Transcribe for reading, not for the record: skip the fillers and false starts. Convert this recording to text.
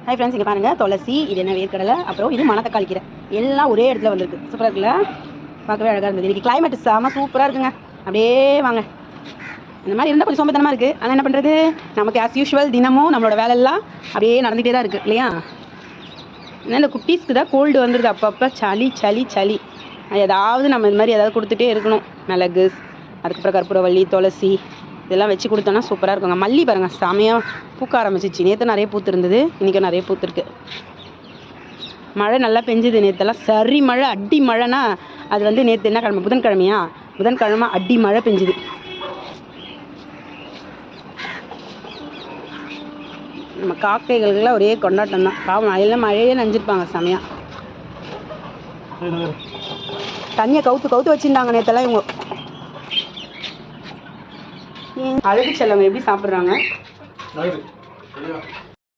Hi friends, இங்கே பாருங்கள் துளசி, இது என்ன வேர்க்கடலை, அப்புறம் இது மணத்தக்காளி கீரை எல்லாம் ஒரே இடத்துல வந்திருக்கு. சூப்பராக இருக்குல்ல, பார்க்கவே அழகாக இருந்தது. இன்றைக்கி கிளைமேட் செம்ம சூப்பராக இருக்குங்க. அப்படியே வாங்க. இந்த மாதிரி இருந்தால் கொஞ்சம் சோம்பேத்தனமாக இருக்குது. ஆனால் என்ன பண்ணுறது, நமக்கு ஆஸ் யூஷுவல் தினமும் நம்மளோட வேலையெல்லாம் அப்படியே நடந்துகிட்டே தான் இருக்குது இல்லையா. ஏன்னா இந்த குட்டீஸ்க்கு தான் கோல்டு வந்துடுது அப்பப்போ, சளி சளி சளி. ஏதாவது நம்ம இந்த மாதிரி ஏதாவது கொடுத்துட்டே இருக்கணும். மிளகு, அதுக்கப்புறம் கற்பூரவள்ளி, துளசி இதெல்லாம் வச்சு கொடுத்தோன்னா சூப்பராக இருக்குங்க. மல்லி பாருங்கள் செமையாக பூக்க ஆரம்பிச்சிச்சு. நேற்று நிறைய பூத்து இருந்தது, இன்றைக்கும் நிறைய பூத்துருக்கு. மழை நல்லா பெஞ்சுது நேற்றெல்லாம், சரி மழை, அடி மழைனா அது வந்து நேற்று என்ன கிழமை, புதன்கிழமையா, புதன்கிழமை அடி மழை பெஞ்சுது. நம்ம காக்கைகளுக்கெல்லாம் ஒரே கொண்டாட்டம் தான். பாவம் எல்லாம் மழையே நனைஞ்சிருப்பாங்க செமையாக. தண்ணியை கவுத்து வச்சுருந்தாங்க நேற்றெல்லாம் இவங்க. அழகு செல்லவங்க எப்படி சாப்பிட்றாங்க.